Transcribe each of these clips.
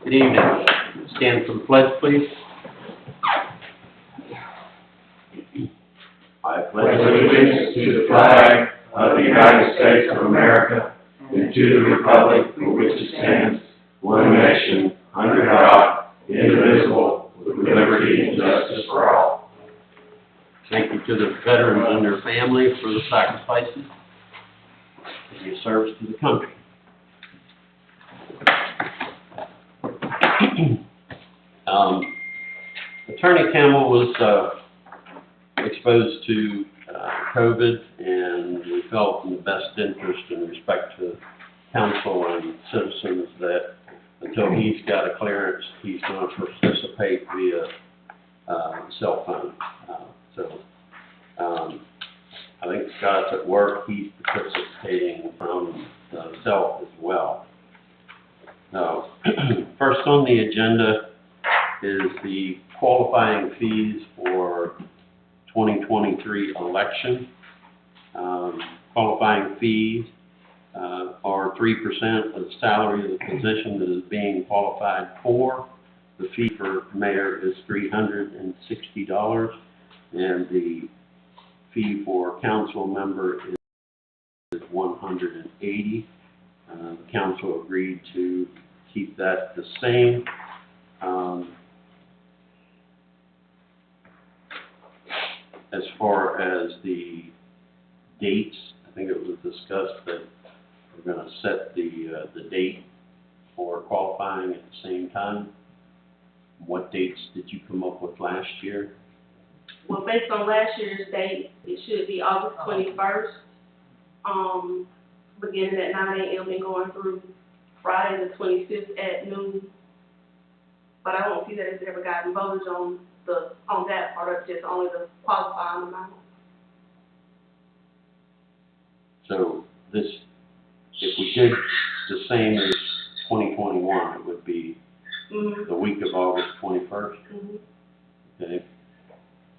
Good evening. Stand for the pledge, please. I pledge allegiance to the flag of the United States of America and to the republic for which it stands, one nation, under God, indivisible, with liberty and justice for all. Thank you to the veterans and their families for the sacrifices and your service to the country. Attorney Campbell was exposed to COVID, and we felt in the best interest and respect to counsel and citizens that until he's got a clearance, he's going to participate via cell phone. I think Scott's at work. He's participating from cell as well. Now, first on the agenda is the qualifying fees for 2023 election. Qualifying fees are 3% of the salary of the position that is being qualified for. The fee for mayor is $360, and the fee for council member is $180. The council agreed to keep that the same. As far as the dates, I think it was discussed that we're going to set the date for qualifying at the same time. What dates did you come up with last year? Well, based on last year's date, it should be August 21st, beginning at 9 a.m. and going through Friday the 25th at noon. But I don't see that it's ever gotten voted on that part of just only the qualifying amount. So this, if we did the same as 2021, it would be the week of August 21st. Okay.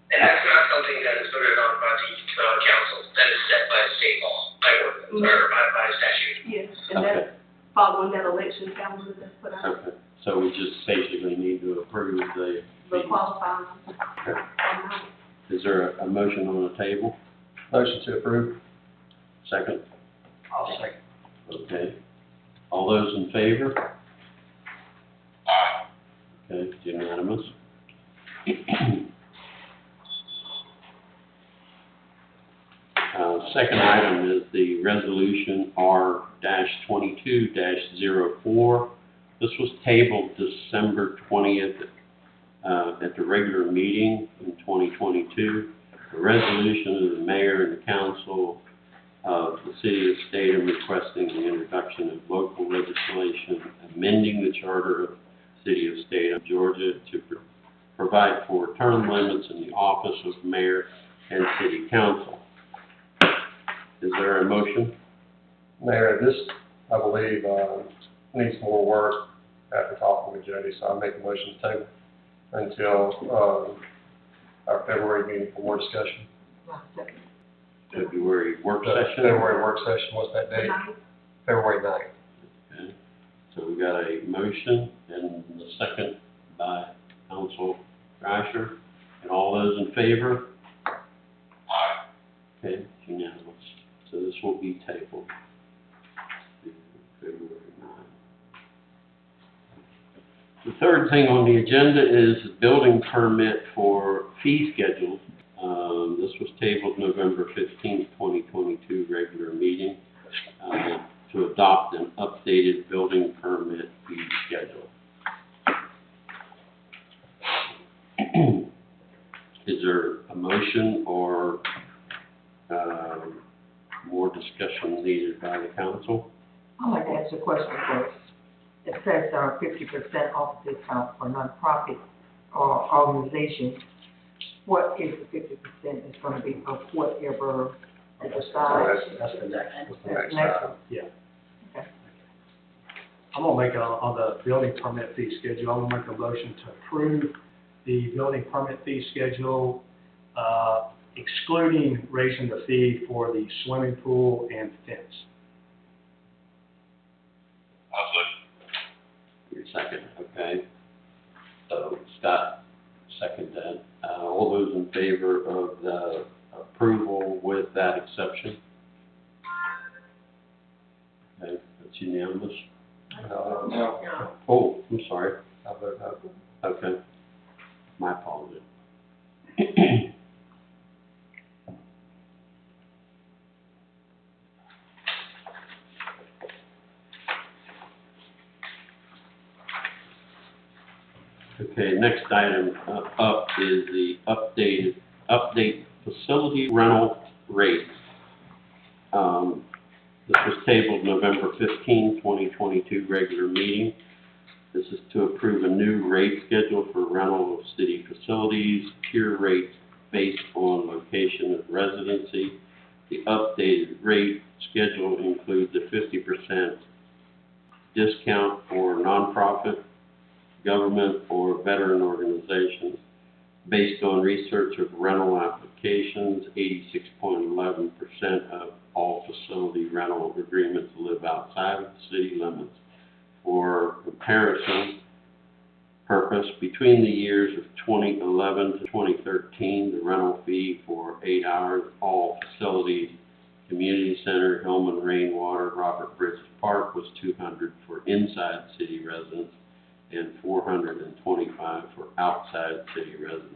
And that's not something that is voted on by the council. That is set by state law, by ordinance, or by statute. Yes, and that's following that election calendar that's put out. Okay. So we just basically need to approve the Qualifying Okay. amount. Is there a motion on the table? Motion to approve. Second? I'll second. Okay. All those in favor? Okay, it's unanimous. Second item is the resolution R-22-04. This was tabled December 20th at the regular meeting in 2022. The resolution of the mayor and the council of the city of Statham requesting the introduction of local legislation amending the charter of the city of Statham, Georgia, to provide for term limits in the office of mayor and city council. Is there a motion? Mayor, this, I believe, needs more work after talking with Jody, so I'll make a motion to table until our February meeting for more discussion. February work The session? February work session, what's that date? February 9th. Okay. So we got a motion and the second by Council Thrasher. And all those in favor? Okay, it's unanimous. So this will be tabled to February 9th. The third thing on the agenda is the building permit for fee schedules. This was tabled November 15th, 2022, regular meeting, to adopt an updated building permit fee schedule. Is there a motion or more discussion needed by the council? I'd like to ask a question first. It says 50% off discount for nonprofit or organizations. What is the 50% is going to be for whatever the size? That's the next. That's next one. Yeah. Okay. I'm gonna make on the building permit fee schedule, I'm gonna make a motion to approve the building permit fee schedule, excluding raising the fee for the swimming pool and fence. Your second, okay. So Scott, second that. All those in favor of the approval with that exception? Okay, that's unanimous. No, Oh, I'm sorry. I vote no. Okay. My apologies. Okay, next item up is the update facility rental rates. This was tabled November 15, 2022, regular meeting. This is to approve a new rate schedule for rental of city facilities, tier rates based on location of residency. The updated rate schedule includes a 50% discount for nonprofit, government, or veteran organizations. Based on research of rental applications, 86.11% of all facility rental agreements live outside of the city limits. For comparison purpose, between the years of 2011 to 2013, the rental fee for 8 hours, all facilities, community center, Hillman Rainwater, Robert Bridges Park, was $200 for inside city residents and $425 for outside city residents.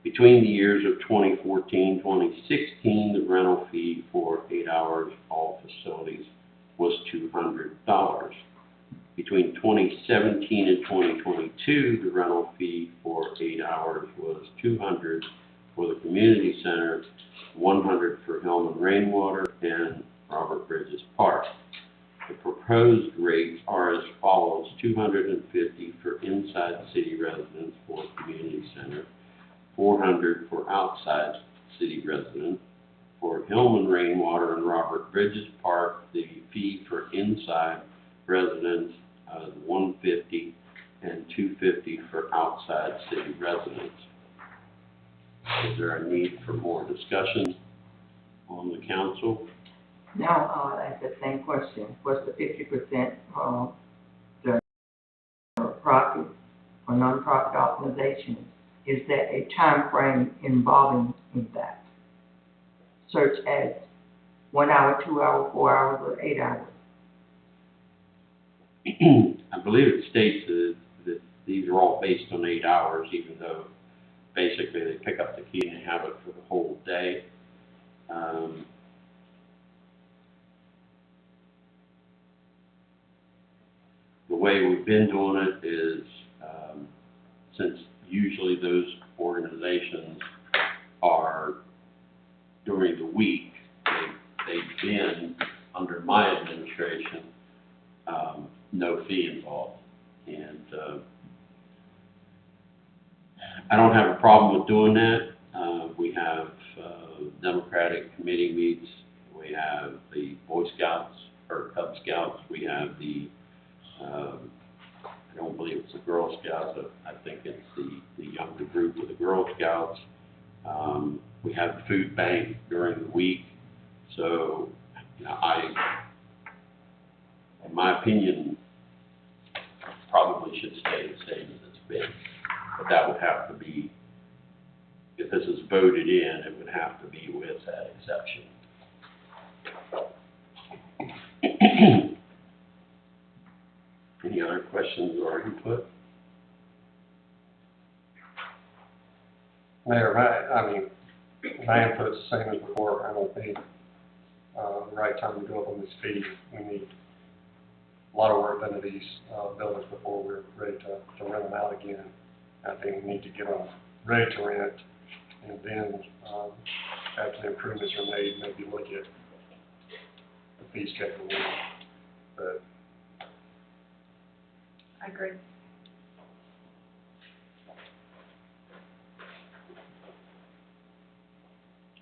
Between the years of 2014, 2016, the rental fee for 8 hours, all facilities, was $200. Between 2017 and 2022, the rental fee for 8 hours was $200 for the community center, $100 for Hillman Rainwater and Robert Bridges Park. The proposed rates are as follows: $250 for inside city residents for community center, $400 for outside city residents. For Hillman Rainwater and Robert Bridges Park, the fee for inside residents is $150 and $250 for outside city residents. Is there a need for more discussion on the council? Now, I'll ask the same question. What's the 50% the profit or nonprofit organizations? Is there a time frame involving in that? Such as 1 hour, 2 hours, 4 hours, or 8 hours? I believe it states that these are all based on 8 hours, even though basically they pick up the key and they have it for the whole day. The way we've been doing it is, since usually those organizations are during the week, they've been, under my administration, no fee involved. And I don't have a problem with doing that. We have Democratic committee meets, we have the Boy Scouts or Cub Scouts, we have the I don't believe it's the Girl Scouts, I think it's the younger group of the Girl Scouts. We have the food bank during the week. So, you know, in my opinion, probably should stay the same as it's been. But that would have to be, if this is voted in, it would have to be with that exception. Any other questions or input? Mayor, my input's the same as before. I don't think the right time to go up on this fee. We need a lot of work done to these buildings before we're ready to rent them out again. I think we need to get them ready to rent, and then after the improvements are made, maybe look at the fee schedule. But I agree.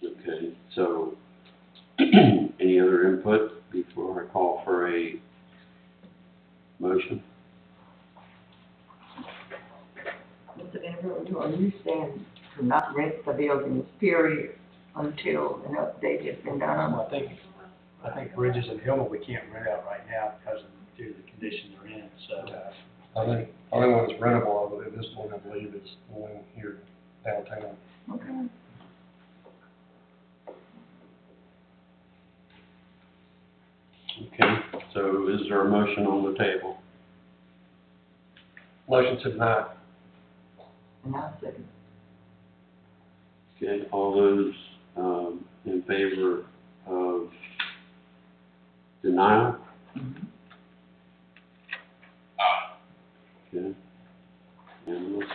Okay, so any other input before I call for a motion? Mr. Andrew, are you saying to not rent the buildings, period, until an update has been done? Well, I think Bridges and Hillman, we can't rent out right now because of, due to the condition they're in, so. I think, only one that's rentable, I believe, this one, I believe, is the one here downtown. Okay. Okay, so is there a motion on the table? Motion to deny. And I'll second. Okay, all those, in favor of denial? Okay. Unanimous.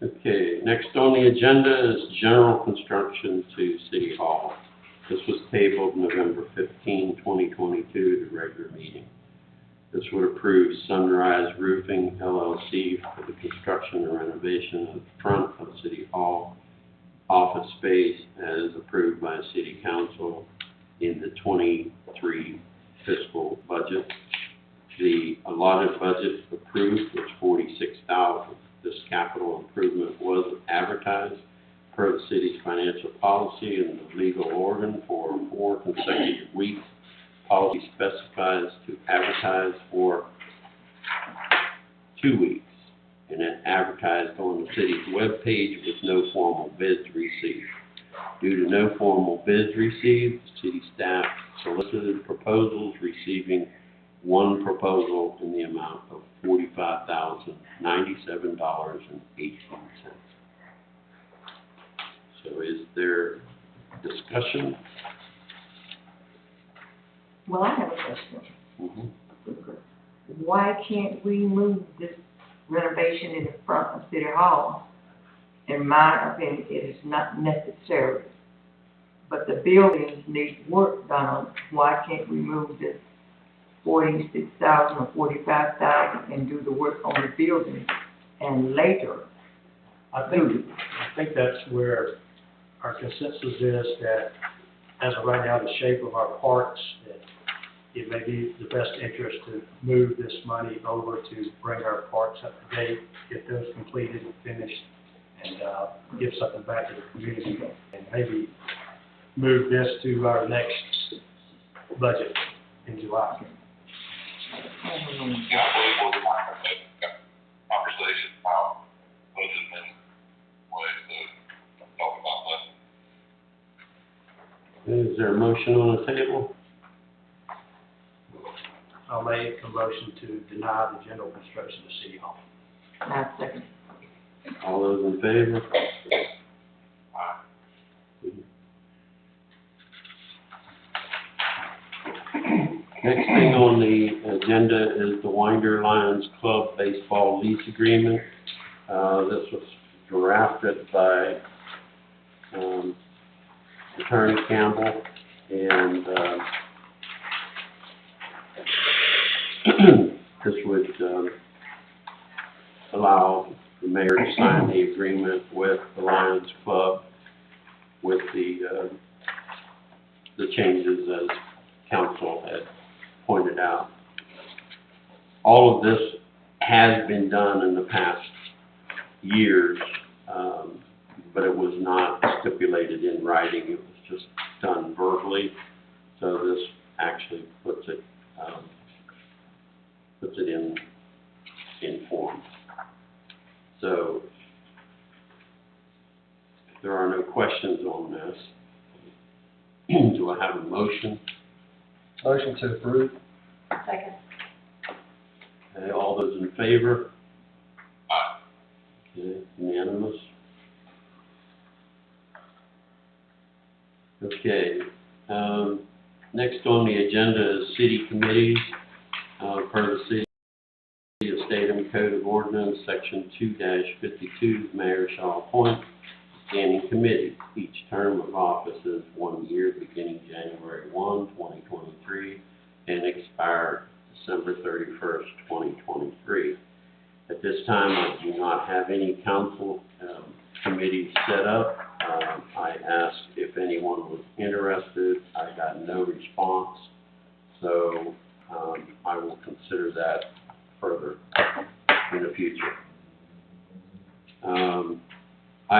Okay, next on the agenda is general construction to City Hall. This was tabled November 15, 2022, the regular meeting. This would approve Sunrise Roofing LLC for the construction and renovation of the front of City Hall office space as approved by City Council in the 23 fiscal budget. The allotted budget approved was $46,000. This capital improvement was advertised per the city's financial policy and the legal organ for 4 consecutive weeks. Policy specifies to advertise for 2 weeks, and it advertised on the city's webpage with no formal bids received. Due to no formal bids received, city staff solicited proposals, receiving one proposal in the amount of $45,097.18. So is there discussion? Well, I have a question. Mm-hmm. Why can't we move this renovation in the front of City Hall? In my opinion, it is not necessary. But the buildings need work done on it. Why can't we move this $46,000 or $45,000 and do the work on the building and later? I think that's where our consensus is, that as of right now, the shape of our parks, that it may be the best interest to move this money over to bring our parks up to date, get those completed and finished, and give something back to the community, and maybe move this to our next budget in July. Yeah, I believe we're going to have a conversation about budget and ways to talk about that. Is there a motion on the table? I'll make a motion to deny the general construction to City Hall. And I second. All those in favor? Next thing on the agenda is the Winder Lions Club baseball lease agreement. This was drafted by Attorney Campbell, and this would allow the mayor to sign the agreement with the Lions Club with the changes as council had pointed out. All of this has been done in the past years, but it was not stipulated in writing. It was just done verbally. So this actually puts it in form. So if there are no questions on this, do I have a motion? Motion to approve. Second. Okay, all those in favor? Okay, unanimous. Okay, next on the agenda is city committees. Per the City of Statham Code of Ordinance, Section 2-52, the mayor shall appoint a standing committee. Each term of office is 1 year, beginning January 1, 2023, and expire December 31st, 2023. At this time, I do not have any council committees set up. I asked if anyone was interested. I got no response, so I will consider that further in the future.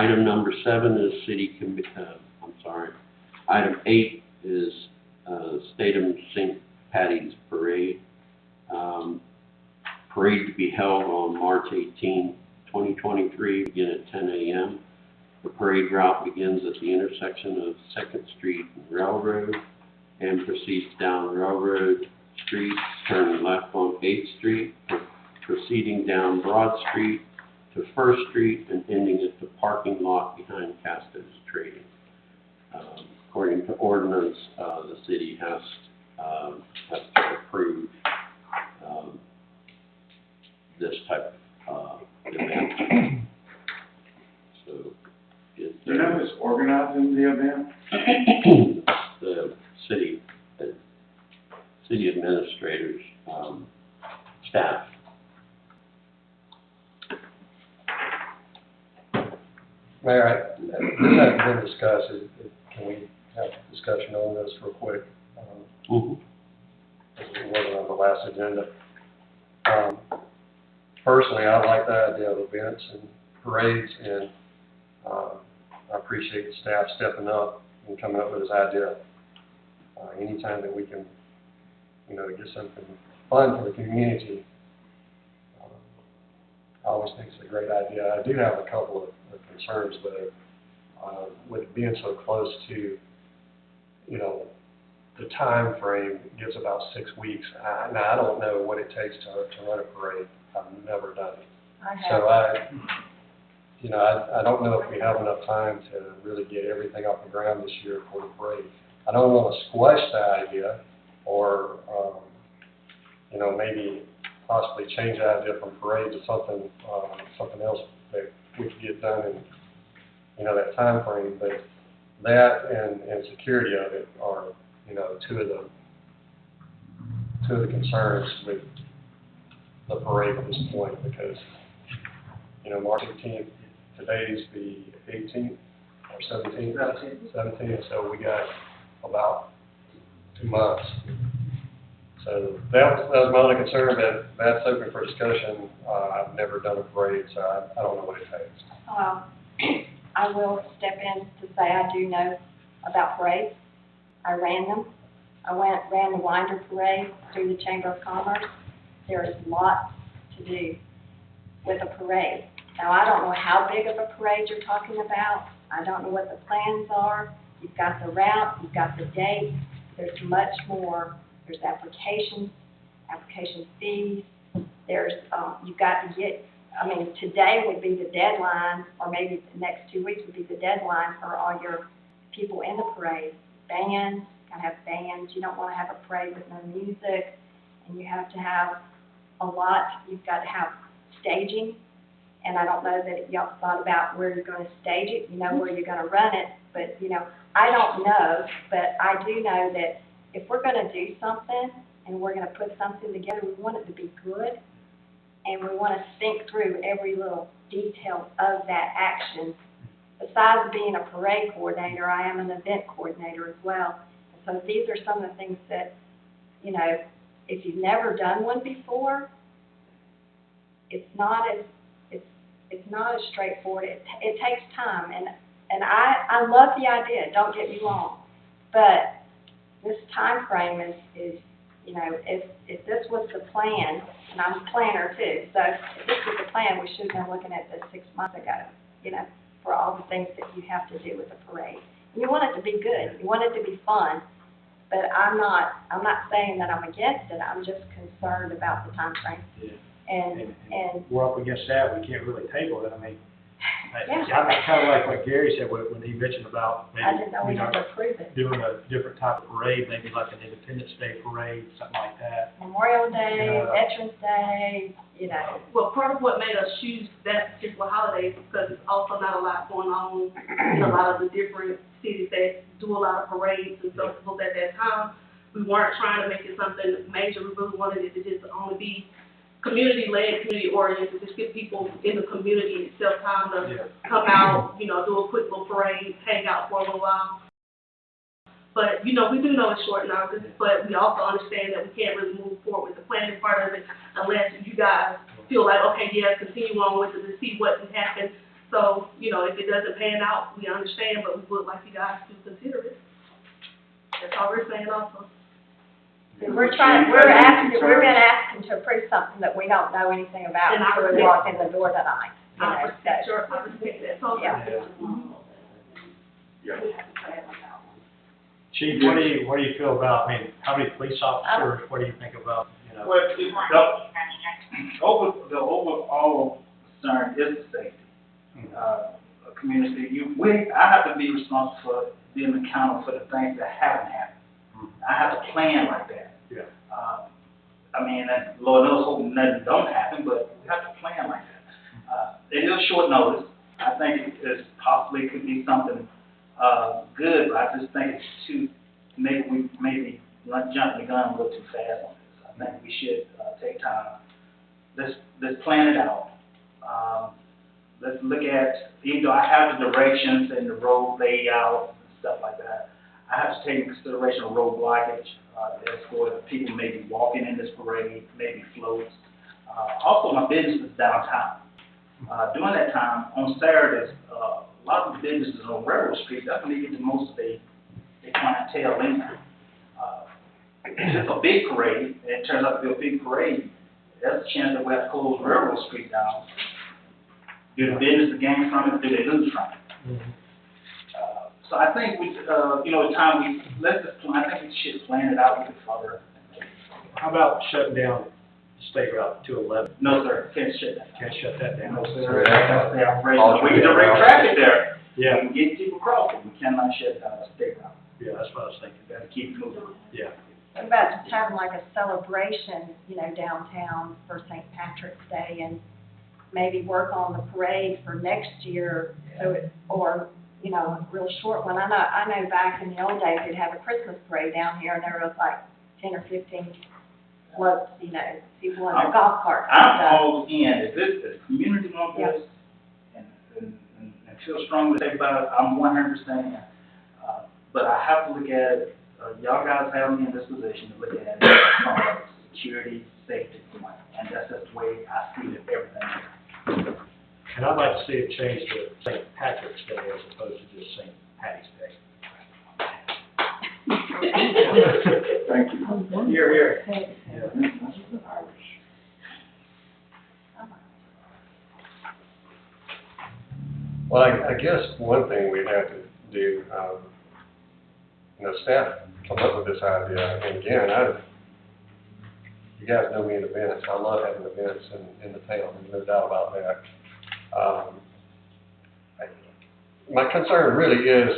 Item number 7 is item 8 is, Statham St. Patty's Parade. Parade to be held on March 18, 2023, begin at 10 a.m. The parade route begins at the intersection of 2nd Street and Railroad and proceeds down Railroad Street, turning left on 8th Street, proceeding down Broad Street to 1st Street and ending at the parking lot behind Castos Trading. According to ordinance, the city has to approve this type of event. So, is Do you know who's organizing the event? the city administrators, staff. Mayor, this hasn't been discussed. Can we have a discussion on this real quick? It wasn't on the last agenda. Personally, I like the idea of events and parades, and I appreciate the staff stepping up and coming up with this idea. Anytime that we can, get something fun for the community, I always think it's a great idea. I do have a couple of concerns, though, with it being so close to, the time frame gives about 6 weeks. Now, I don't know what it takes to run a parade. I've never done it. So I don't know if we have enough time to really get everything off the ground this year for the parade. I don't want to squash the idea or, maybe possibly change the idea from parade to something else that we could get done in, that time frame. But that and security of it are, two of the concerns with the parade at this point, because, March 18th, today's the 18th or 17th? 17th, so we got about 2 months. So that was my only concern, but that's open for discussion. I've never done a parade, so I don't know what it takes. I will step in to say I do know about parades. I ran them. I ran the Winder Parade through the Chamber of Commerce. There is lots to do with a parade. Now, I don't know how big of a parade you're talking about. I don't know what the plans are. You've got the route, you've got the date. There's much more. There's application fees. There's, you've got to get, today would be the deadline, or maybe the next 2 weeks would be the deadline for all your people in the parade. Bands, gotta have bands. You don't want to have a parade with no music, and you have to have a lot. You've got to have staging, and I don't know that y'all thought about where you're going to stage it. You know where you're going to run it, but I don't know, but I do know that if we're going to do something and we're going to put something together, we want it to be good, and we want to think through every little detail of that action. Besides being a parade coordinator, I am an event coordinator as well. So these are some of the things that, if you've never done one before, it's not as straightforward. It takes time, and I love the idea. Don't get me wrong, but this time frame is if this was the plan, and I'm a planner too, so if this was the plan, we should have been looking at this 6 months ago, for all the things that you have to do with a parade. And you want it to be good, you want it to be fun, but I'm not saying that I'm against it, I'm just concerned about the time frame. Yeah. And we're up against that, we can't really table it. Yeah. I kind of like what Gary said when he mentioned about I didn't know we maybe, had to approve it. doing a different type of parade, maybe like an Independence Day parade, something like that. Memorial Day, Yeah. Veterans Day, Well, part of what made us choose that particular holiday is because it's also not a lot going on in a lot of the different cities that do a lot of parades and festivals at that time. We weren't trying to make it something major. We really wanted it to just only be community-led, community-oriented, just give people in the community itself time to come out, do a quick little parade, hang out for a little while. But, we do know it's short notice, but we also understand that we can't really move forward with the planning part of it unless you guys feel like, okay, yeah, continue on with it and see what can happen So, you know, if it doesn't pan out, we understand, but we would like you guys to consider it. That's all we're saying also. We're been asking to approve something that we don't know anything about And I before we respect- walk in the door tonight. You I know, respect so, I respect that totally. Yeah. Mhm. Chief, what do you feel about, I mean, how many police officers, what do you think about, you know? Well, the overall concern is the safety. A community, I have to be responsible for being accountable for the things that haven't happened. I have a plan like that. Yeah. I mean, and Lord knows, hoping nothing don't happen, but we have to plan like that. It is short notice. I think it is possibly could be something, good, but I just think it's maybe jumping the gun a little too fast on this. I think we should, take time. Let's plan it out. Let's look at, even though I have the directions and the road layout and stuff like that, I have to take into consideration of road blockage, escort, people may be walking in this parade, maybe floats. Also, my business is downtown. During that time, on Saturdays, a lot of the businesses on Railroad Street, that's when they get the most of their clientele in. If it's a big parade, and it turns out to be a big parade, there's a chance that we have to close Railroad Street down. Do the business gain from it, do they lose from it? So I think we, I think we should plan it out a bit further. How about shutting down State Route 211? No, sir, can't shut that. Can't shut that down. No, sir, that's the operation. We can direct traffic there. Yeah, We can get people crossing, we cannot shut down the state route. yeah, that's what I was thinking. We got to keep it moving. Yeah. what about just having like a celebration, you know, downtown for St. Patrick's Day and maybe work on the parade for next year, so it, or, you know, a real short one. I know back in the old days, they'd have a Christmas parade down here and there was like 10 or 15 floats, you know, people in their golf carts and I'm stuff. all in, if the community wants this, and feel strongly about it, I'm 100% in. But I have to look at it, y'all guys have me in this position to look at it from a security, safety point, and that's just the way I see it, everything. And I'd like to see it changed to St. Patrick's Day as opposed to just St. Patty's Day. Thank you. Here. Yeah. Well, I guess one thing we'd have to do, staff come up with this idea, and again, you guys know me in events, I love having events in the town, there's no doubt about that. My concern really is,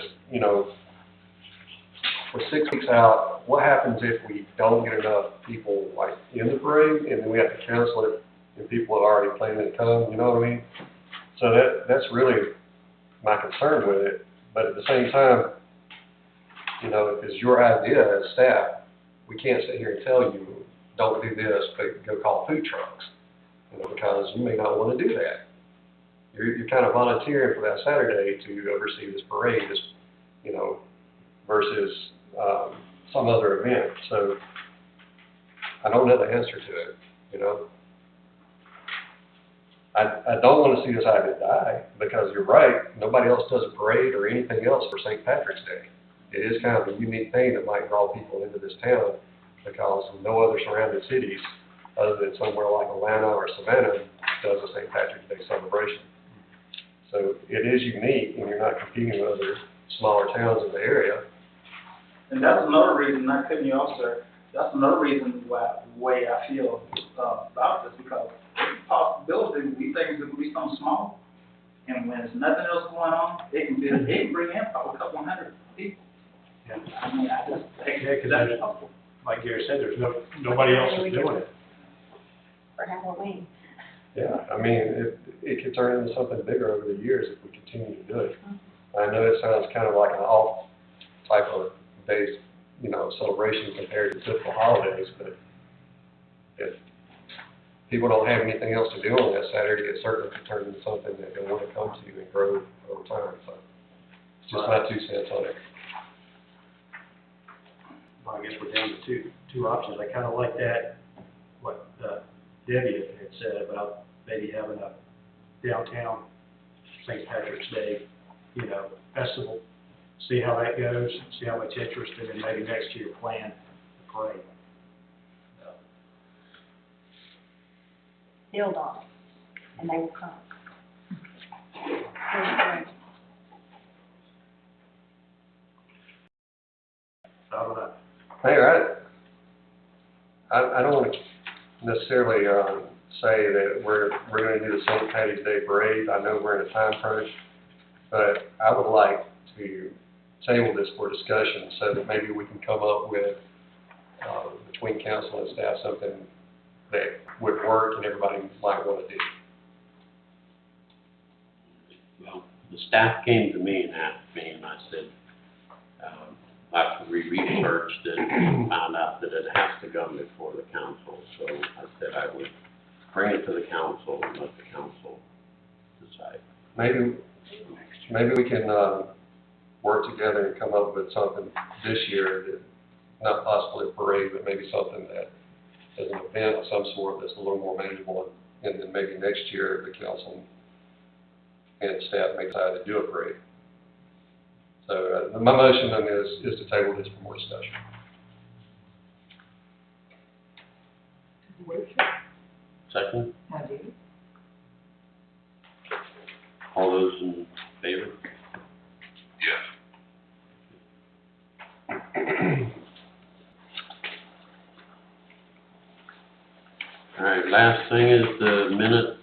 we're 6 weeks out, what happens if we don't get enough people, like, in the parade, and then we have to cancel it, and people have already planned to come, you know what I mean? So that's really my concern with it, but at the same time, if it's your idea as staff, we can't sit here and tell you, don't do this, but go call food trucks, because you may not want to do that. You're kind of volunteering for that Saturday to oversee this parade, versus some other event. So I don't know the answer to it, I don't want to see this idea die, because you're right, nobody else does a parade or anything else for St. Patrick's Day. It is kind of a unique thing that might draw people into this town, because no other surrounding cities, other than somewhere like Atlanta or Savannah, does a St. Patrick's Day celebration. So it is unique, and you're not competing with other smaller towns in the area. And that's another reason, not cutting you off, sir, that's another reason why, the way I feel about this, because there's a possibility we think it's going to be something small, and when there's nothing else going on, it can bring in probably a couple hundred people. Yeah. I mean, I just think Yeah, 'cause that's there's- possible. Like Gary said, there's nobody else is doing it. For Halloween. Yeah, I mean, it could turn into something bigger over the years if we continue to do it. I know it sounds kind of like an off type of days, celebration compared to typical holidays, but if people don't have anything else to do on that Saturday, it certainly could turn into something that they want to come to and grow over time. So it's just my 2 cents on it. Well, I guess we're down to two options. I kind of like that, what Debbie had said about maybe having a downtown St. Patrick's Day, festival. See how that goes, see how much interest, and then maybe next year plan the parade. Build on it, and they will come. There's great. So I don't know. Mayor, I don't want to necessarily, say that we're gonna do the St. Patty's Day parade. I know we're in a time crunch, but I would like to table this for discussion so that maybe we can come up with, between council and staff, something that would work and everybody might want to do. Well, the staff came to me and asked me, and I said, after we researched it, and found out that it has to come before the council. So I said I would bring it to the council and let the council decide. Maybe we can, work together and come up with something this year that, not possibly a parade, but maybe something that is an event of some sort that's a little more manageable, and then maybe next year the council and staff may decide to do a parade. So, my motion on this is to table this for more discussion. Second, I do. all those in favor? Yes. All right, last thing is the minutes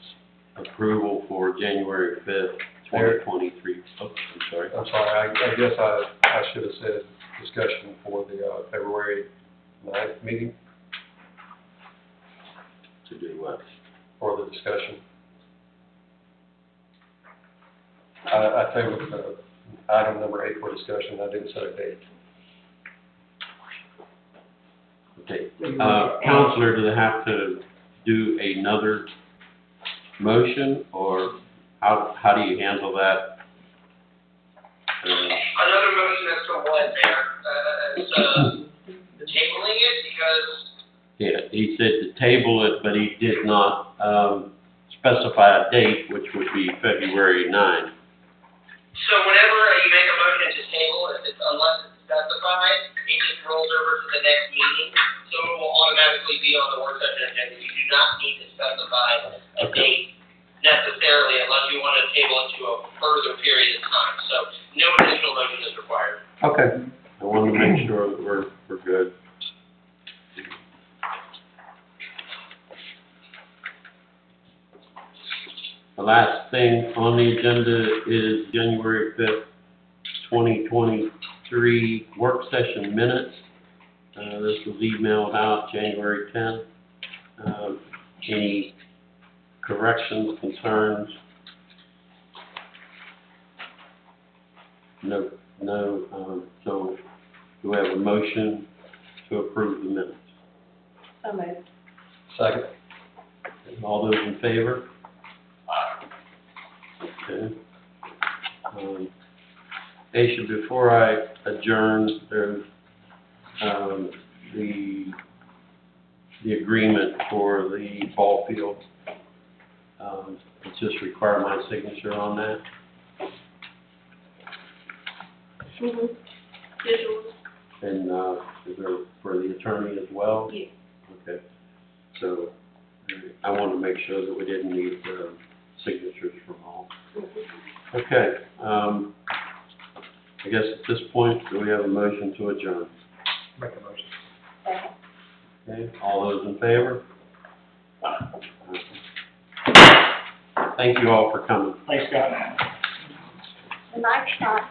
approval for January 5th, 2023. Oh, I'm sorry. I'm sorry, I guess I should have said discussion for the, February 9th meeting, To do what? for the discussion. I tabled, item number 8 for discussion, I didn't set a date. Okay, Counselor, do they have to do another motion, or how do you handle that? Another motion as to what there, tabling it, because Yeah, he said to table it, but he did not, specify a date, which would be February 9. so whenever you make a motion to table, unless it's specified, it just rolls over to the next meeting, so it will automatically be on the work session agenda. You do not need to specify a date necessarily unless you want to table it to a further period of time. So no additional motion is required. Okay. I wanted to make sure that we're good. The last thing on the agenda is January 5th, 2023 work session minutes. This was emailed out January 10th. Any corrections, concerns? No, so do we have a motion to approve the minutes? So moved. Second. All those in favor? Okay. Aisha, before I adjourn, there's, the agreement for the ball field. Just require my signature on that. Visuals. And, is there for the attorney as well? Yes. Okay. So, I want to make sure that we didn't need, signatures from all. Okay, I guess at this point, do we have a motion to adjourn? Make a motion. Second. Okay, all those in favor? Thank you all for coming. Thanks, Scott. The night shot.